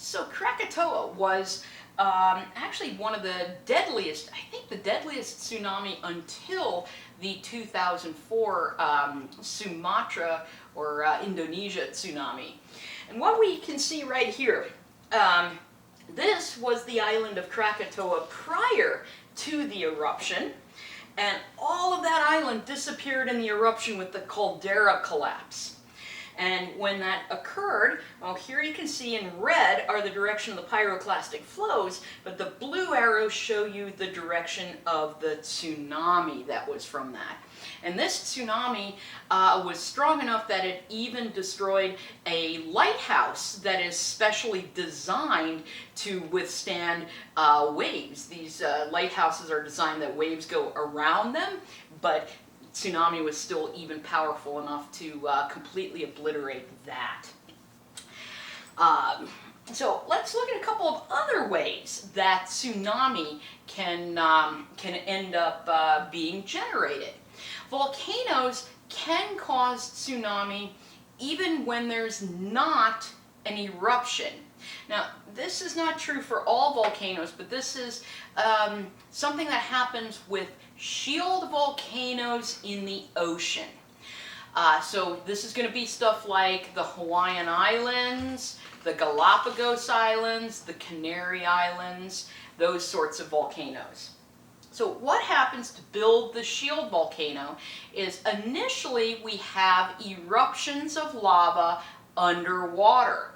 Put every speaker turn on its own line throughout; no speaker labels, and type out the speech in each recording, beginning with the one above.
So Krakatoa was actually one of the deadliest, I think the deadliest tsunami until the 2004 Sumatra or Indonesia tsunami. And what we can see right here, this was the island of Krakatoa prior to the eruption, and all of that island disappeared in the eruption with the caldera collapse. And when that occurred, well, here you can see in red are the direction of the pyroclastic flows, but the blue arrows show you the direction of the tsunami that was from that. And this tsunami was strong enough that it even destroyed a lighthouse that is specially designed to withstand waves. These lighthouses are designed that waves go around them, but tsunami was still even powerful enough to completely obliterate that. So let's look at a couple of other ways that tsunami can end up being generated. Volcanoes can cause tsunami even when there's not an eruption. Now, this is not true for all volcanoes, but this is something that happens with shield volcanoes in the ocean. So this is going to be stuff like the Hawaiian Islands, the Galapagos Islands, the Canary Islands, those sorts of volcanoes. So what happens to build the shield volcano is initially we have eruptions of lava underwater.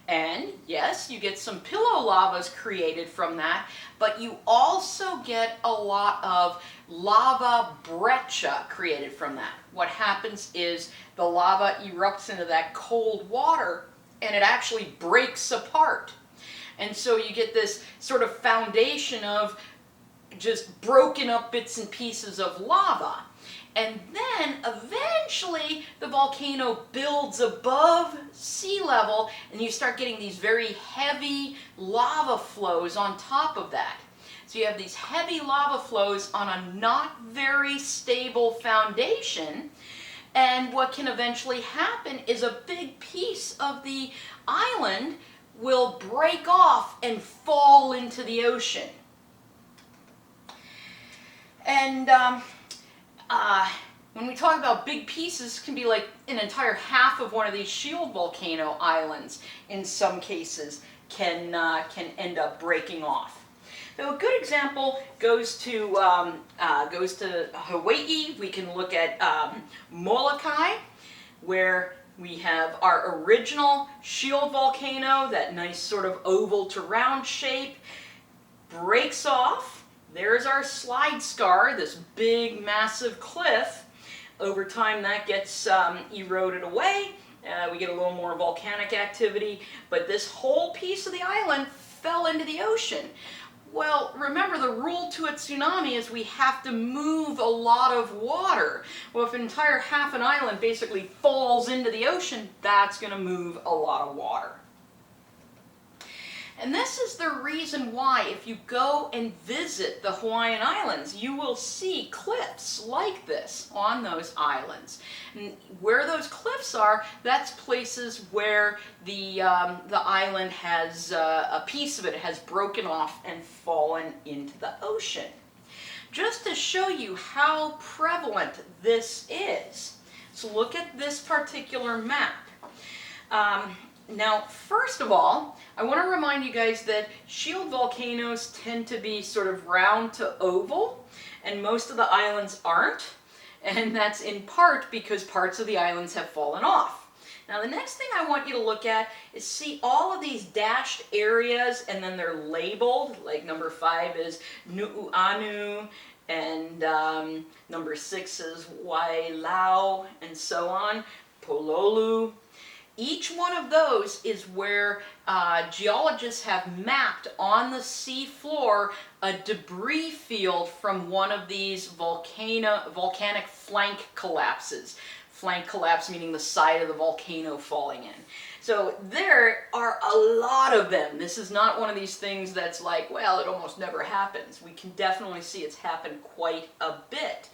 And yes, you get some pillow lavas created from that, but you also get a lot of lava breccia created from that. What happens is the lava erupts into that cold water and it actually breaks apart. And so you get this sort of foundation of just broken up bits and pieces of lava. And then eventually the volcano builds above sea level and you start getting these very heavy lava flows on top of that. So you have these heavy lava flows on a not very stable foundation, and what can eventually happen is a big piece of the island will break off and fall into the ocean. And when we talk about big pieces, it can be like an entire half of one of these shield volcano islands, in some cases, can end up breaking off. So a good example goes to Hawaii. We can look at Molokai, where we have our original shield volcano, that nice sort of oval to round shape, breaks off. There's our slide scar, this big massive cliff. Over time that gets eroded away. We get a little more volcanic activity, but this whole piece of the island fell into the ocean. Well, remember, the rule to a tsunami is we have to move a lot of water. Well, if an entire half an island basically falls into the ocean, that's going to move a lot of water. And this is the reason why, if you go and visit the Hawaiian Islands, you will see cliffs like this on those islands. And where those cliffs are, that's places where the island has, a piece of it has broken off and fallen into the ocean. Just to show you how prevalent this is, so look at this particular map. Now, first of all, I want to remind you guys that shield volcanoes tend to be sort of round to oval, and most of the islands aren't, and that's in part because parts of the islands have fallen off. Now, the next thing I want you to look at is see all of these dashed areas, and then they're labeled, like number 5 is Nu'uanu, and number 6 is Wailau, and so on, Pololu. Each one of those is where geologists have mapped on the sea floor a debris field from one of these volcanic flank collapses. Flank collapse meaning the side of the volcano falling in. So there are a lot of them. This is not one of these things that's like, well, it almost never happens. We can definitely see it's happened quite a bit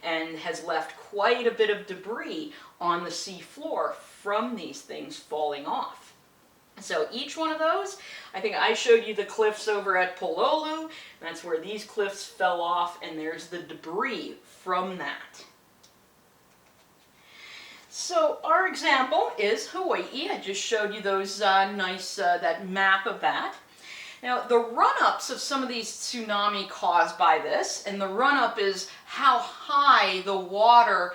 and has left quite a bit of debris on the sea floor from these things falling off. So each one of those, I think I showed you the cliffs over at Pololu. That's where these cliffs fell off, and there's the debris from that. So our example is Hawaii. I just showed you those that map of that. Now, the run-ups of some of these tsunami caused by this, and the run-up is how high the water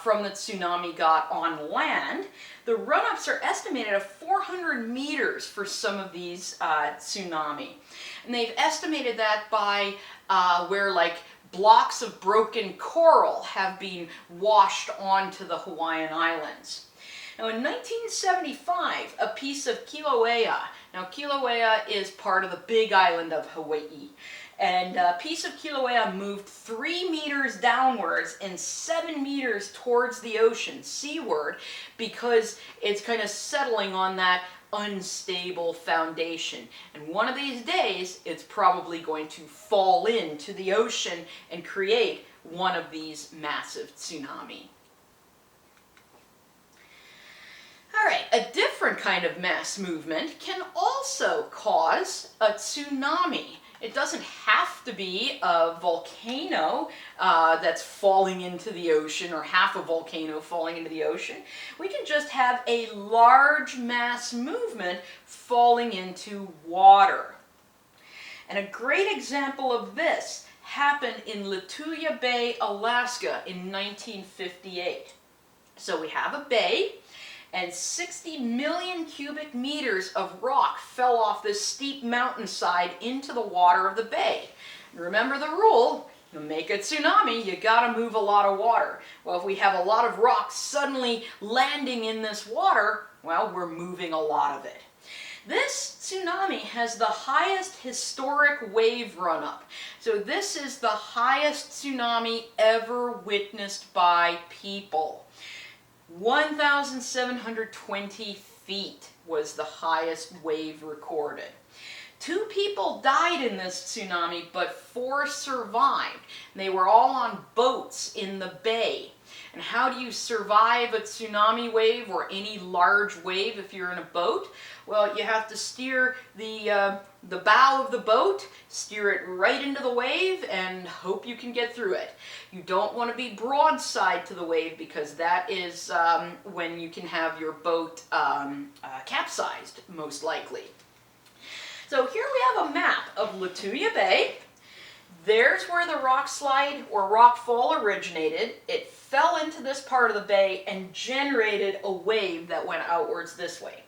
from the tsunami got on land. The run-ups are estimated at 400 meters for some of these tsunami. And they've estimated that by where like blocks of broken coral have been washed onto the Hawaiian Islands. Now in 1975, a piece of Kilauea, now Kilauea is part of the big island of Hawaii, and a piece of Kilauea moved 3 meters downwards and 7 meters towards the ocean, seaward, because it's kind of settling on that unstable foundation. And one of these days, it's probably going to fall into the ocean and create one of these massive tsunami. All right, a different kind of mass movement can also cause a tsunami. It doesn't have to be a volcano that's falling into the ocean, or half a volcano falling into the ocean. We can just have a large mass movement falling into water. And a great example of this happened in Lituya Bay, Alaska in 1958. So we have a bay, and 60 million cubic meters of rock fell off this steep mountainside into the water of the bay. Remember the rule, to make a tsunami, you gotta move a lot of water. Well, if we have a lot of rock suddenly landing in this water, well, we're moving a lot of it. This tsunami has the highest historic wave run-up. So this is the highest tsunami ever witnessed by people. 1,720 feet was the highest wave recorded. 2 people died in this tsunami, but 4 survived. They were all on boats in the bay. And how do you survive a tsunami wave or any large wave if you're in a boat? Well, you have to steer the bow of the boat, steer it right into the wave, and hope you can get through it. You don't want to be broadside to the wave, because that is when you can have your boat capsized, most likely. So here we have a map of Lituya Bay. There's where the rock slide or rock fall originated. It fell into this part of the bay and generated a wave that went outwards this way.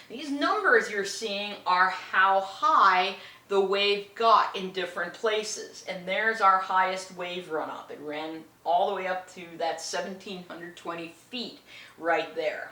These numbers you're seeing are how high the wave got in different places. And there's our highest wave run-up. It ran all the way up to that 1,720 feet right there.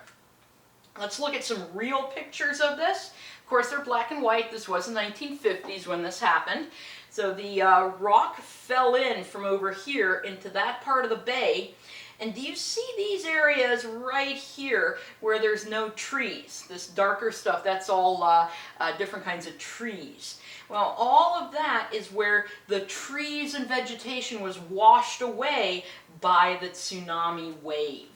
Let's look at some real pictures of this. Of course, they're black and white. This was the 1950s when this happened. So the rock fell in from over here into that part of the bay. And do you see these areas right here where there's no trees? This darker stuff, that's all different kinds of trees. Well, all of that is where the trees and vegetation was washed away by the tsunami wave.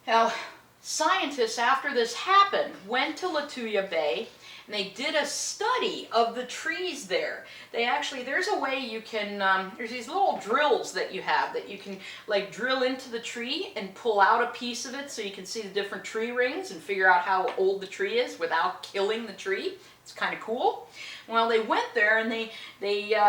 Now, scientists, after this happened, went to Lituya Bay, and they did a study of the trees there. They actually, there's a way you can, there's these little drills that you have that you can like drill into the tree and pull out a piece of it so you can see the different tree rings and figure out how old the tree is without killing the tree. It's kind of cool. Well, they went there and they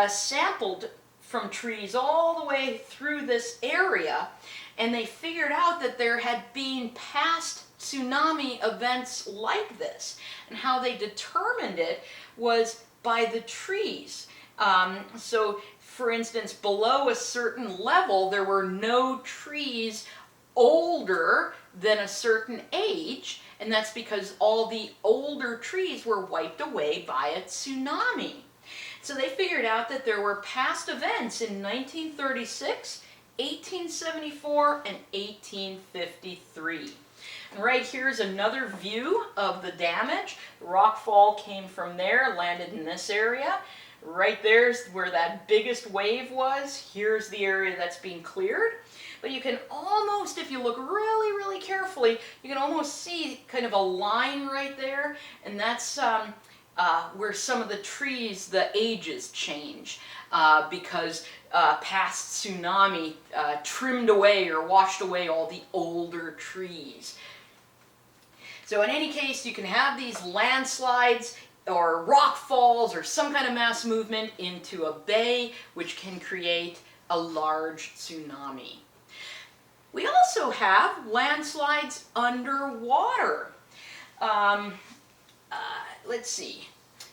sampled from trees all the way through this area, and they figured out that there had been past tsunami events like this. And how they determined it was by the trees. So, for instance, below a certain level, there were no trees older than a certain age, and that's because all the older trees were wiped away by a tsunami. So they figured out that there were past events in 1936, 1874, and 1853. And right here is another view of the damage. The rock fall came from there, landed in this area. Right there's where that biggest wave was. Here's the area that's being cleared. But you can almost, if you look really, really carefully, you can almost see kind of a line right there, and that's where some of the trees, the ages change because past tsunami trimmed away or washed away all the older trees. So in any case, you can have these landslides or rock falls or some kind of mass movement into a bay, which can create a large tsunami. We also have landslides underwater. Let's see.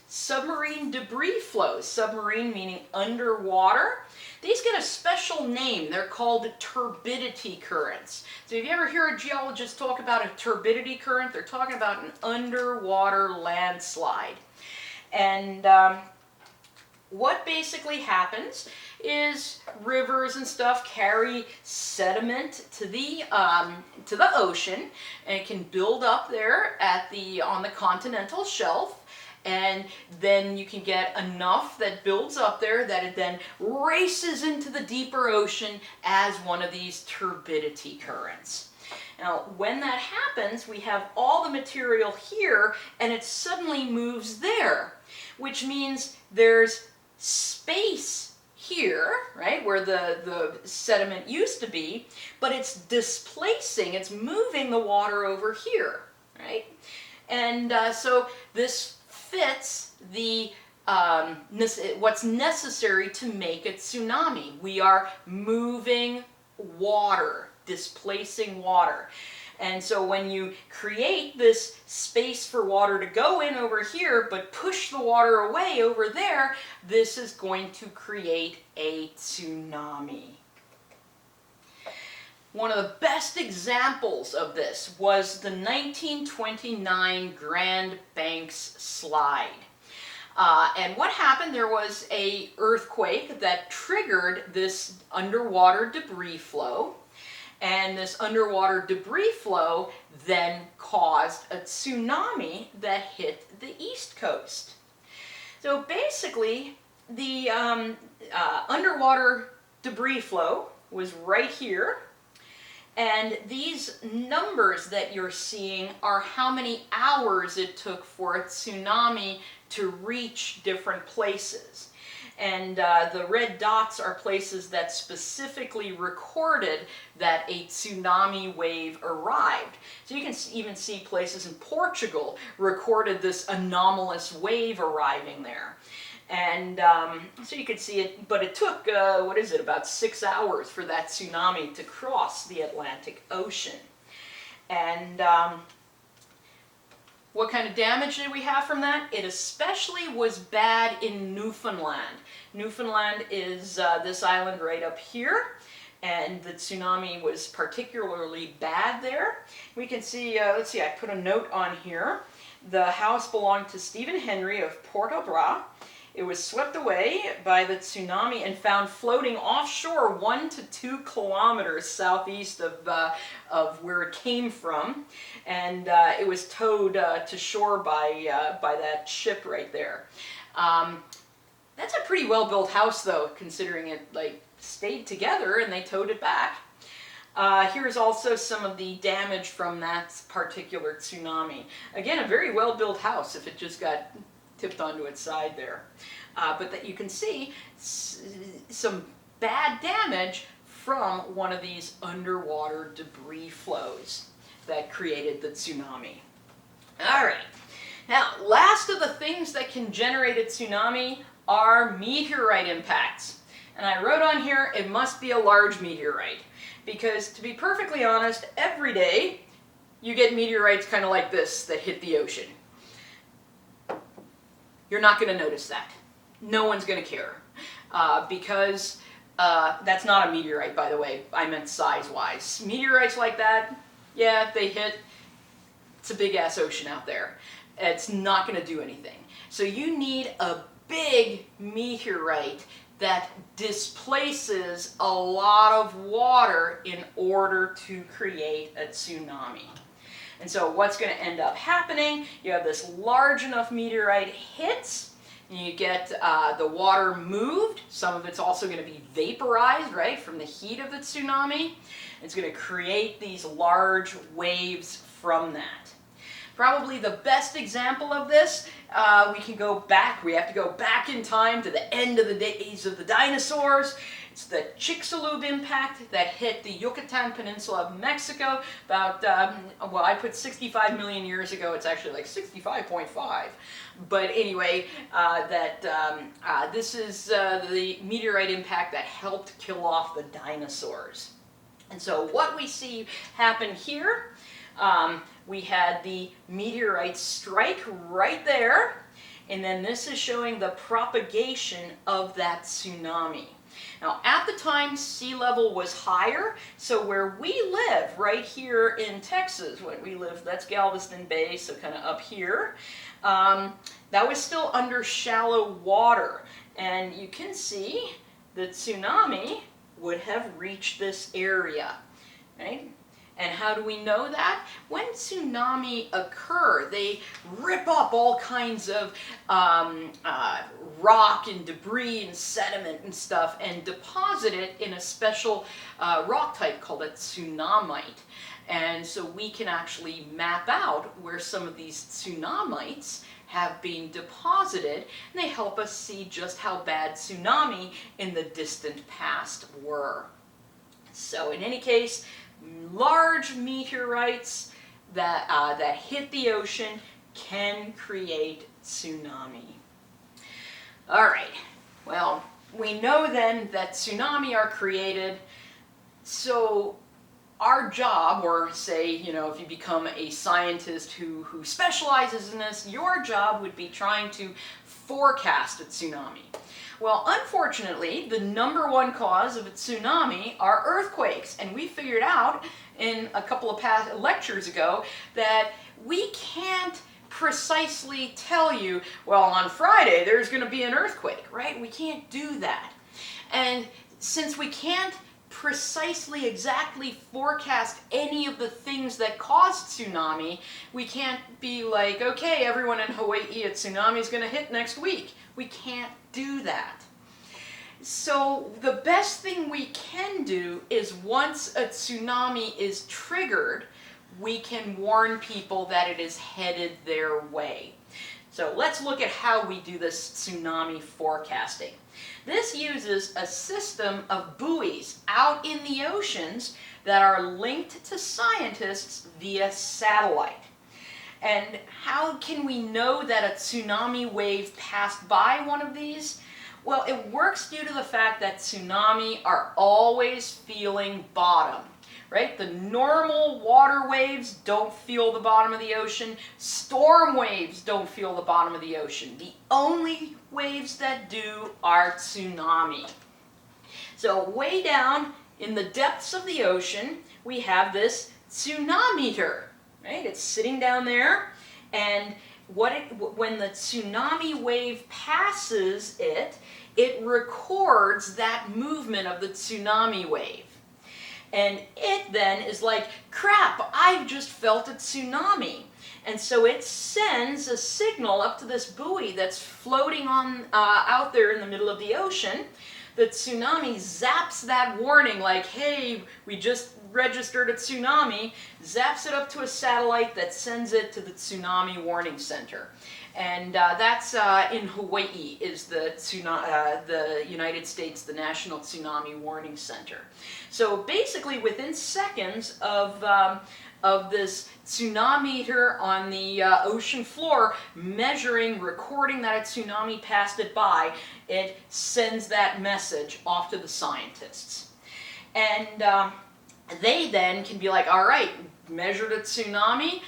Submarine debris flows, submarine meaning underwater. These get a special name. They're called turbidity currents. So if you ever hear a geologist talk about a turbidity current, they're talking about an underwater landslide. And what basically happens is rivers and stuff carry sediment to the ocean, and it can build up there on the continental shelf. And then you can get enough that builds up there that it then races into the deeper ocean as one of these turbidity currents. Now, when that happens, we have all the material here, and it suddenly moves there, which means there's space here, right, where the sediment used to be, but it's displacing, it's moving the water over here, right? And so this fits the what's necessary to make a tsunami. We are moving water, displacing water. And so when you create this space for water to go in over here, but push the water away over there, this is going to create a tsunami. One of the best examples of this was the 1929 Grand Banks slide. And what happened, there was an earthquake that triggered this underwater debris flow. And this underwater debris flow then caused a tsunami that hit the East Coast. So basically, the underwater debris flow was right here. And these numbers that you're seeing are how many hours it took for a tsunami to reach different places. And the red dots are places that specifically recorded that a tsunami wave arrived. So you can even see places in Portugal recorded this anomalous wave arriving there. And so you could see it, but it took, about 6 hours for that tsunami to cross the Atlantic Ocean. And what kind of damage did we have from that? It especially was bad in Newfoundland. Newfoundland is this island right up here, and the tsunami was particularly bad there. We can see, let's see, I put a note on here. The house belonged to Stephen Henry of Port-au-Bras. It was swept away by the tsunami and found floating offshore 1 to 2 kilometers southeast of where it came from. And it was towed to shore by that ship right there. That's a pretty well-built house, though, considering it stayed together and they towed it back. Here's also some of the damage from that particular tsunami. Again, a very well-built house if it just got tipped onto its side there. But that you can see some bad damage from one of these underwater debris flows that created the tsunami. All right. Now, last of the things that can generate a tsunami are meteorite impacts. And I wrote on here, it must be a large meteorite. Because to be perfectly honest, every day you get meteorites kind of like this that hit the ocean. You're not going to notice that. No one's going to care. Because that's not a meteorite, by the way. I meant size-wise. Meteorites like that, yeah, they hit. It's a big-ass ocean out there. It's not going to do anything. So you need a big meteorite that displaces a lot of water in order to create a tsunami. And so what's going to end up happening, you have this large enough meteorite hits, You get the water moved. Some of it's also going to be vaporized, right, from the heat of the tsunami. It's going to create these large waves from that. Probably the best example of this, we have to go back in time to the end of the days of the dinosaurs. It's the Chicxulub impact that hit the Yucatan Peninsula of Mexico about, well, I put 65 million years ago. It's actually like 65.5. But anyway, this is the meteorite impact that helped kill off the dinosaurs. And so what we see happen here, we had the meteorite strike right there, and then this is showing the propagation of that tsunami. Now, at the time, sea level was higher, so where we live, right here in Texas, when we live, that's Galveston Bay, so kind of up here, that was still under shallow water. And you can see the tsunami would have reached this area, right? And how do we know that? When tsunami occur, they rip up all kinds of rock and debris and sediment and stuff and deposit it in a special rock type called a tsunamite. And so we can actually map out where some of these tsunamites have been deposited, and they help us see just how bad tsunami in the distant past were. So in any case, large meteorites that hit the ocean can create tsunami. All right, well, we know then that tsunami are created, so our job, or say, you know, if you become a scientist who specializes in this, your job would be trying to forecast a tsunami. Well, unfortunately, the #1 cause of a tsunami are earthquakes, and we figured out in a couple of past lectures ago that we can't precisely tell you, well, on Friday there's going to be an earthquake, right? We can't do that. And since we can't precisely exactly forecast any of the things that cause tsunami, we can't be like, okay, everyone in Hawaii, a tsunami is going to hit next week. We can't do that. So the best thing we can do is once a tsunami is triggered, we can warn people that it is headed their way. So let's look at how we do this tsunami forecasting. This uses a system of buoys out in the oceans that are linked to scientists via satellite. And how can we know that a tsunami wave passed by one of these? Well, it works due to the fact that tsunami are always feeling bottom, right? The normal water waves don't feel the bottom of the ocean. Storm waves don't feel the bottom of the ocean. The only waves that do are tsunami. So way down in the depths of the ocean, we have this tsunameter, right? It's sitting down there, and when the tsunami wave passes it, it records that movement of the tsunami wave. And it then is like, crap, I've just felt a tsunami. And so it sends a signal up to this buoy that's floating on out there in the middle of the ocean. The tsunami zaps that warning like, hey, we just registered a tsunami, zaps it up to a satellite that sends it to the Tsunami Warning Center. And that's in Hawaii, is the United States, the National Tsunami Warning Center. So basically within seconds of this tsunameter on the ocean floor measuring, recording that a tsunami passed it by, it sends that message off to the scientists. And they then can be like, all right, measured a tsunami,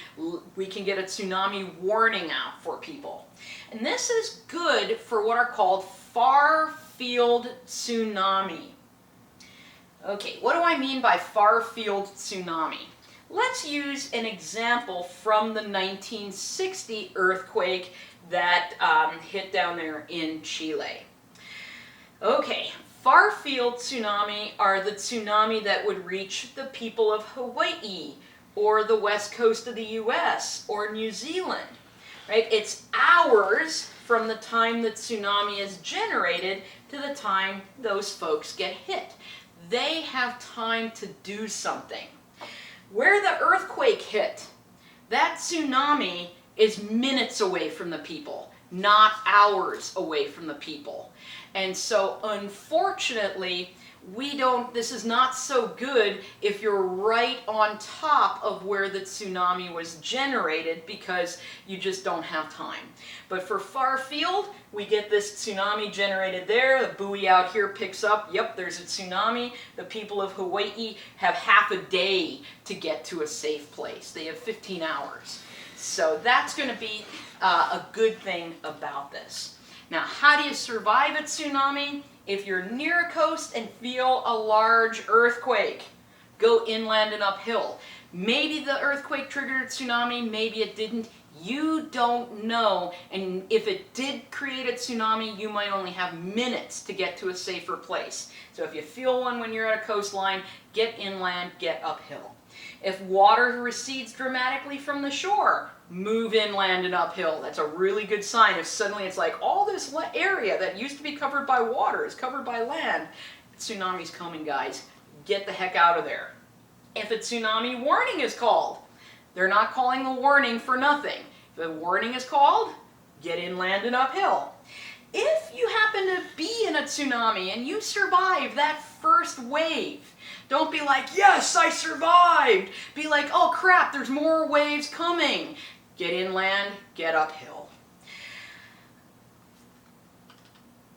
we can get a tsunami warning out for people. And this is good for what are called far-field tsunami. Okay, what do I mean by far-field tsunami? Let's use an example from the 1960 earthquake that hit down there in Chile. Okay, far-field tsunami are the tsunami that would reach the people of Hawaii, or the west coast of the US, or New Zealand. right? It's hours from the time that tsunami is generated to the time those folks get hit. They have time to do something. Where the earthquake hit, that tsunami is minutes away from the people, not hours away from the people. And so unfortunately, this is not so good if you're right on top of where the tsunami was generated, because you just don't have time. But for Farfield, we get this tsunami generated there, the buoy out here picks up, yep, there's a tsunami. The people of Hawaii have half a day to get to a safe place. They have 15 hours. So that's going to be a good thing about this. Now, how do you survive a tsunami? If you're near a coast and feel a large earthquake, go inland and uphill. Maybe the earthquake triggered a tsunami, maybe it didn't. You don't know, and if it did create a tsunami, you might only have minutes to get to a safer place. So if you feel one when you're at a coastline, get inland, get uphill. If water recedes dramatically from the shore, move inland and uphill. That's a really good sign. If suddenly it's like all this area that used to be covered by water is covered by land, tsunami's coming, guys. Get the heck out of there. If a tsunami warning is called, they're not calling the warning for nothing. If a warning is called, get inland and uphill. If you happen to be in a tsunami and you survive that first wave, don't be like, yes, I survived. Be like, oh crap, there's more waves coming. Get inland, get uphill.